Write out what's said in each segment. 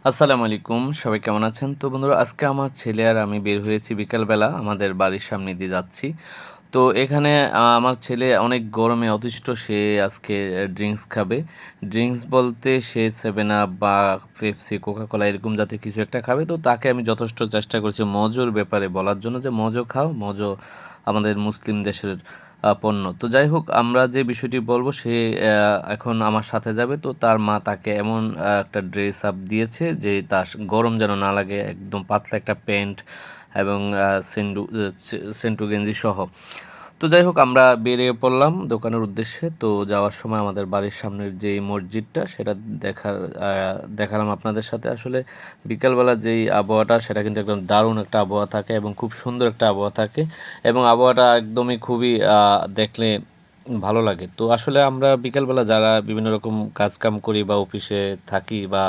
আসসালামু আলাইকুম। সবাই কেমন আছেন? তো বন্ধুরা আজকে আমার ছেলে আর আমি বের হয়েছি বিকালবেলা আমাদের বাড়ির সামনে দিয়ে যাচ্ছি। তো এখানে আমার ছেলে অনেক গরমে অতিষ্ঠ সে আজকে ড্রিংকস খাবে। ড্রিংকস বলতে সে 7 আপ বা পেপসি, কোকা-কোলা এরকম জাতীয় কিছু একটা খাবে। তো তাকে আমি যথেষ্ট চেষ্টা করেছি মজোর ব্যাপারে বলার জন্য যে, "মজো খাও। মজো আমাদের মুসলিম দেশের পণ্য।" তো যাই হোক আমরা যে বিষয়টি বলব সে এখন আমার সাথে যাবে। তো তার মা তাকে এমন একটা ড্রেস আপ দিয়েছে যে তার গরম যেন না লাগে। একদম পাতলা একটা প্যান্ট এবং সেন্টু গেঞ্জি সহ। তো যাই হোক আমরা বেরিয়ে পড়লাম দোকানের উদ্দেশ্যে। তো যাওয়ার সময় আমাদের বাড়ির সামনের যেই মসজিদটা সেটা দেখালাম আপনাদের সাথে। আসলে বিকালবেলা যেই আবহাওয়াটা সেটা কিন্তু একদম দারুণ একটা আবহাওয়া থাকে এবং খুব সুন্দর একটা আবহাওয়া থাকে এবং আবহাওয়াটা একদমই খুবই দেখলে ভালো লাগে। তো আসলে আমরা বিকালবেলা যারা বিভিন্ন রকম কাজকাম করি বা অফিসে থাকি বা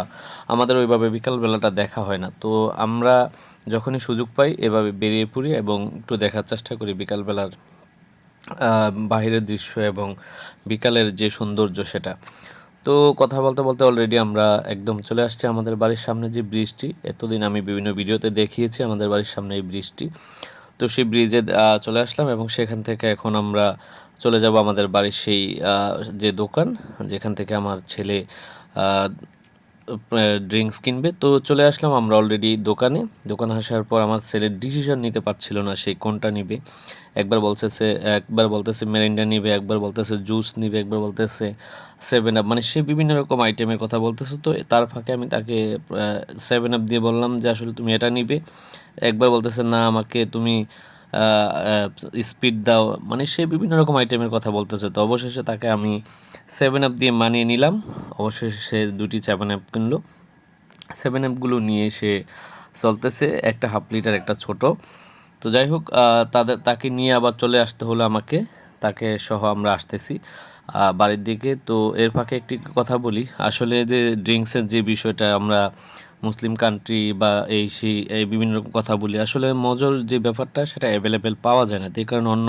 আমাদের ওইভাবে বিকালবেলাটা দেখা হয় না। তো আমরা যখনই সুযোগ পাই এভাবে বেরিয়ে পড়ি এবং একটু দেখার চেষ্টা করি বিকালবেলার বাহিরের দৃশ্য এবং বিকালের যে সৌন্দর্য সেটা। তো কথা বলতে, বলতে অলরেডি আমরা একদম চলে আসছি আমাদের বাড়ির সামনে যে ব্রিজটি, এতদিন আমি বিভিন্ন ভিডিওতে দেখিয়েছি আমাদের বাড়ির সামনে এই ব্রিজটি। তো সেই ব্রিজে চলে আসলাম এবং সেখান থেকে এখন আমরা চলে যাব আমাদের বাড়ির সেই যে দোকান, যেখান থেকে আমার ছেলে আ ড্রিংকস কিনবে। তো চলে আসলাম আমরা অলরেডি দোকানে আসার পর আমার ছেলে ডিসিশন নিতে পারছিল না সে কোনটা নিবে। একবার বলতেছে মেরিন্ডা নিবে, একবার বলতেছে জুস নিবে, একবার বলতেছে 7 আপ, মানে সে বিভিন্ন রকম আইটেমের কথা বলতেছে। তো তার ফাঁকে আমি তাকে 7 আপ দিয়ে বললাম যে আসলে তুমি এটা নিবে। একবার বলতেছে না আমাকে তুমি স্পিড দাও, মানে সে বিভিন্ন রকম আইটেমের কথা বলতেছে। তো অবশেষে তাকে আমি 7 আপ দিয়ে মানিয়ে নিলাম। অবশেষে সে 2টি 7 আপ কিনলো। 7 আপগুলো নিয়ে সে চলতেছে, একটা হাফ লিটার একটা ছোট। তো যাই হোক তাকে নিয়ে আবার চলে আসতে হলো আমাকে, তাকে সহ আমরা আসতেছি বাড়ির দিকে। তো এর ফাঁকে একটি কথা বলি, আসলে যে ড্রিঙ্কসের যে বিষয়টা আমরা মুসলিম কান্ট্রি বা এই বিভিন্ন রকম কথা বলি, আসলে মজোর যে ব্যাপারটা সেটা অ্যাভেলেবেল পাওয়া যায় না, এই কারণে অন্য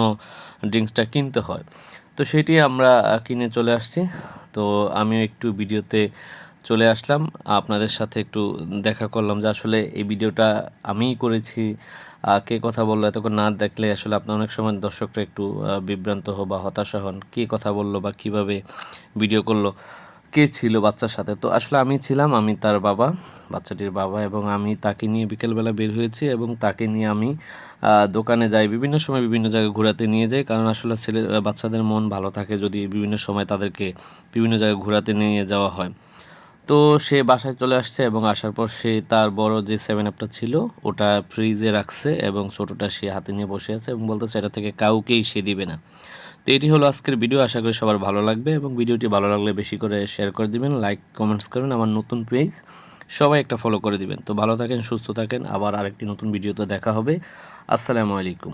ড্রিঙ্কসটা কিনতে হয়। তো সেটি আমরা কিনে চলে আসছি। তো আমিও একটু ভিডিওতে চলে আসলাম, আপনাদের সাথে একটু দেখা করলাম যে আসলে এই ভিডিওটা আমিই করেছি। কে কথা বললো এতক্ষণ না দেখলে আসলে আপনার অনেক সময় দর্শকরা একটু বিভ্রান্ত বা হতাশা হন, কে কথা বললো বা কিভাবে ভিডিও করলো, কে ছিল বাচ্চার সাথে। তো আসলে আমি ছিলাম, আমি তার বাবা, বাচ্চাটির বাবা, এবং আমি তাকে নিয়ে বিকেলবেলা বের হয়েছি এবং তাকে নিয়ে আমি দোকানে যাই, বিভিন্ন সময় বিভিন্ন জায়গায় ঘোরাতে নিয়ে যাই, কারণ আসলে বাচ্চাদের মন ভালো থাকে যদি বিভিন্ন সময় তাদেরকে বিভিন্ন জায়গায় ঘোরাতে নিয়ে যাওয়া হয়। তো সে বাসায় চলে আসছে এবং আসার পর সে তার বড় যে 7 আপটা ছিল ওটা ফ্রিজে রাখছে এবং ছোটোটা সে হাতে নিয়ে বসে আছে এবং বলতেছে এটা থেকে কাউকেই সে দিবে না। তো এটি হলো আজকের ভিডিও, আশা করি সবার ভালো লাগবে এবং ভিডিওটি ভালো লাগলে বেশি করে শেয়ার করে দিবেন, লাইক কমেন্টস করবেন, আমার নতুন পেজ সবাই একটা ফলো করে দিবেন। তো ভালো থাকেন, সুস্থ থাকেন, আবার আরেকটি নতুন ভিডিওতে দেখা হবে। আসসালামু আলাইকুম।